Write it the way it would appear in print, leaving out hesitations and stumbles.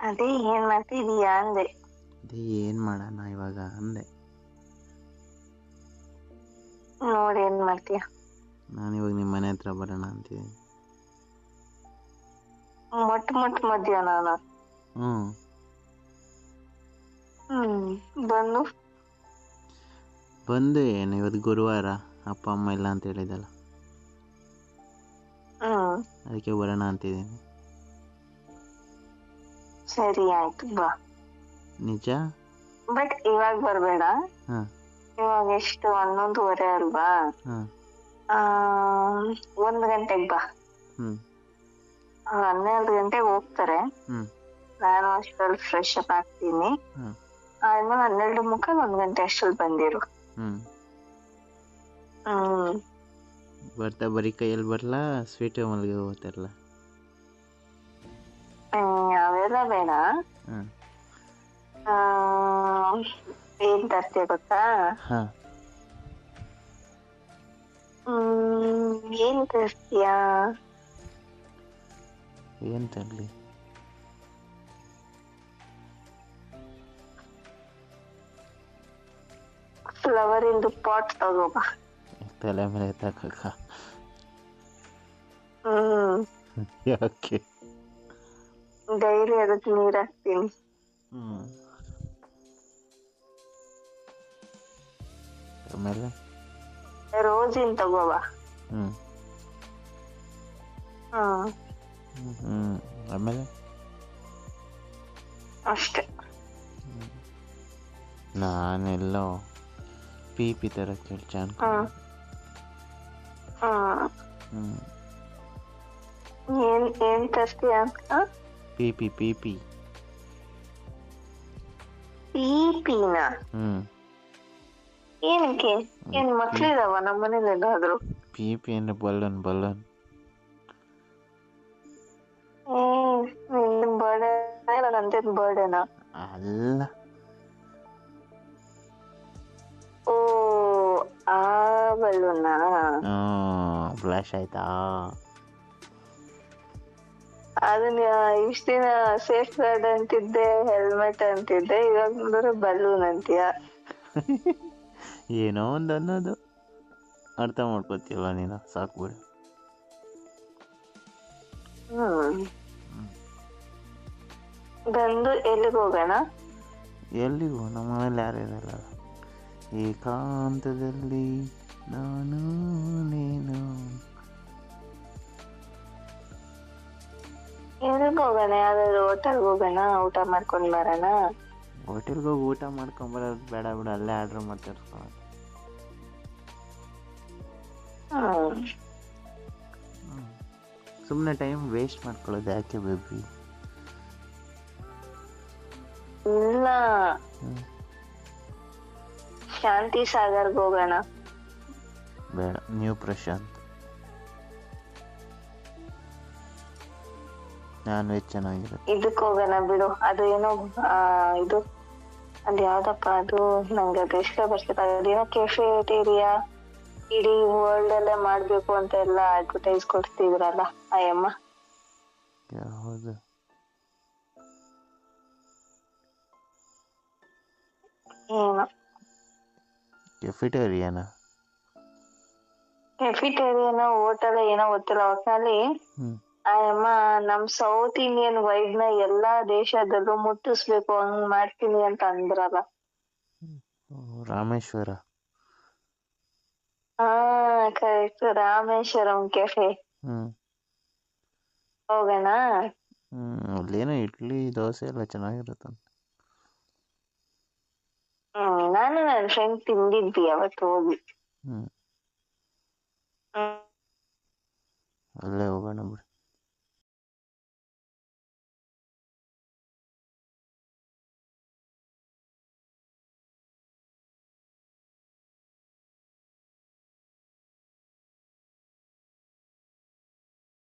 ಅದೇ ಏನ್ ಮಾಡ್ತಿದೀಯಾ ಅಂದೆ. ಅದೇ ಏನು ಮಾಡೋಣ ಇವಾಗ ಅಂದೆ. ನೋಡಿ ಏನ್ ಮಾಡ್ತೀಯ. ನಾನಿವಾಗ ನಿಮ್ಮ ಮನೆ ಹತ್ರ ಬರೋಣ ಅಂತಿದ್ದೀನಿ. ಮೊಟ್ಟ ಮಧ್ಯ ನಾನು. ಬಂದು ಬಂದೆ ಏನು ಇವತ್ತು ಗುರುವಾರ, ಅಪ್ಪ ಅಮ್ಮ ಇಲ್ಲ ಅಂತ ಹೇಳಿದಲ್ಲ, ಅದಕ್ಕೆ ಬರೋಣ ಅಂತಿದ್ದೀನಿ. ಸರಿ ಆಯ್ತು ಬಾ. ನಿಜ? ಬಟ್ ಇವಾಗ ಬರ್ಬೇಡ. ಇವಾಗ ಎಷ್ಟು 11:30 ಅಲ್ವಾ? 1 ಗಂಟೆಗೆ ಬಾ. 12 ಗಂಟೆಗೆ ಹೋಗ್ತಾರೆ. ನಾನು ಅಷ್ಟರಲ್ಲಿ ಫ್ರೆಶ್ ಅಪ್ ಆಗ್ತೀನಿ. ಆದ್ಮೇಲೆ 12:45 1 ಗಂಟೆ ಅಷ್ಟರಲ್ಲಿ ಬಂದಿರು. ಬರ್ತಾ ಬರೀ ಕೈಯಲ್ಲಿ ಬರಲಾ, ಸ್ವೀಟ್ ಮಲ್ಲಿಗೆ ಹೋಗ್ತಾರಲ್ಲ? ಅವೆಲ್ಲ ಬೇಡ. ಏನ್ ತರ್ತೀಯ ಗೊತ್ತಾ? ಏನ್ ತರ್ತೀಯ? ಏನ್ ತರಲಿ? ಫ್ಲವರ್ ಇಂದು ಪಾಟ್ ತಗೋಬಾ. ತಲೆ ಮೇಲೆ ತಕ್ಕ. ಯಾಕೆ? ಡೈಲಿ ಅದಕ್ಕೆ ನೀರ್ ಹಾಕ್ತೀನಿ. ಆಮೇಲೆ ರೋಜಿನ್ ತಗೋಬಾ. ಆಮೇಲೆ ಅಷ್ಟೇ. ನಾನೆಲ್ಲೋ ಪಿ ತರ ಕೇಳ್ಚ ಏನ್ ತರ್ತೀಯ ಅಂತ? ಪಿ ಪಿನ? ಏನಕ್ಕೆ? ಏನ್ ಮಕ್ಳಿದಾವ ನಮ್ಮ ಮನೇಲಿ ಎಲ್ಲಾದ್ರು? ಪಿ ಅಂದ್ರೆ ಬಲೂನ್. ನಿನ್ ಬರ್ಡೇ ನಂದೇನ್ ಬರ್ಡೇನಾ? ಅಲ್ಲ. ಓ ಆ ಬಲೂನಾ? ಫ್ಲಾಶ್ ಆಯ್ತಾ? ಅದನ್ನ ಇಷ್ಟ ದಿನ ಸೇಫ್ ಗಾರ್ಡ್ ಅಂತಿದ್ದೆ, ಹೆಲ್ಮೆಟ್ ಅಂತಿದ್ದೆ, ಇವಾಗ ನೋಡಿದ್ರೆ ಬಲೂನ್ ಅಂತೀಯ. ಏನೋ ಒಂದು ಅನ್ನೋದು ಅರ್ಥ ಮಾಡ್ಕೋತೀಯಲ್ಲ ನೀನು, ಸಾಕ್ಬಿಡು. ಬಂದು ಎಲ್ಲಿಗೆ ಹೋಗೋಣ? ಎಲ್ಲಿಗೂ ನಮ್ಮ ಮನೇಲಿ ಯಾರು ಇರಲ್ಲ. ಏಕಾಂತದಲ್ಲಿ ನಾನು ನೀನು. ಎಲ್ಲಿಗೆ ಹೋಗೋಣ? ಯಾವ್ದಾದ್ರು ಹೋಟೆಲ್ಗೆ ಹೋಗೋಣ, ಊಟ ಮಾಡ್ಕೊಂಡ್ ಬರೋಣ. ಹೋಟೆಲ್ಗೆ ಹೋಗಿ ಊಟ ಮಾಡ್ಕೊಂಬರೋದು ಬೇಡ ಬಿಡು, ಅಲ್ಲೇ ಆರ್ಡ್ರ್ ಮಾಡಿ ತರಿಸ್ಕೊಳ್ಳೋಣ. ಸುಮ್ಮನೆ ಟೈಮ್ ವೇಸ್ಟ್ ಮಾಡ್ಕೊಳ್ಳೋದು ಯಾಕೆ ಬೇಬಿ? ಇಲ್ಲ, ಶಾಂತಿ ಸಾಗರ್ಗೆ ಹೋಗೋಣ. ಬೇಡ, ನ್ಯೂ ಪ್ರಶಾಂತ್. ನಾನ್ ವೆಜ್ ಚೆನ್ನಾಗಿರುತ್ತೆ. ಇದಕ್ಕೆ ಹೋಗೋಣ ಬಿಡು. ಅದು ಏನೋ ಇದು ಅದು ಯಾವ್ದಪ್ಪ ಅದು, ನಂಗೆ ಅದು ಇಷ್ಟ ಬರ್ತಿಲ್ಲ. ಅದೇನೋ ಕೆಫೆಟೇರಿಯಾ ಇಡೀ ವರ್ಲ್ಡ್ ಅಲ್ಲೇ ಮಾಡ್ಬೇಕು ಅಂತ ಎಲ್ಲ ಅಡ್ವರ್ಟೈಸ್ ಕೊಡ್ತಿದ್ರಲ್ಲ ಅಯ್ಯಮ್ಮ. ಯಾವುದು? ಏನೋ ಕೆಫೆಟೇರಿಯಾನೋ ಹೋಟೆಲ್ ಏನೋ ಗೊತ್ತಿಲ್ಲ. ಒಟ್ನಲ್ಲಿ ಅಯ್ಯಮ್ಮ ನಮ್ ಸೌತ್ ಇಂಡಿಯನ್ ವೈಬ್ ನ ಎಲ್ಲಾ ದೇಶದಲ್ಲೂ ಮುಟ್ಟಿಸ್ಬೇಕು ಹಂಗ್ ಮಾಡ್ತೀನಿ ಅಂತ ಅಂದ್ರಲ್ಲ. ರಾಮೇಶ್ವರ. Correct, Rameshwaram cafe. ಹೋಗೋಣ. ಅಲ್ಲೇನೋ ಇಡ್ಲಿ ದೋಸೆ ಎಲ್ಲ ಚೆನ್ನಾಗಿರುತ್ತೆ. ನಾನು ನನ್ನ ಫ್ರೆಂಡ್ ತಿಂದಿದ್ವಿ ಅವತ್ತು ಹೋಗಿ. ಅಲ್ಲೇ ಹೋಗೋಣ ಬಿಡಿ.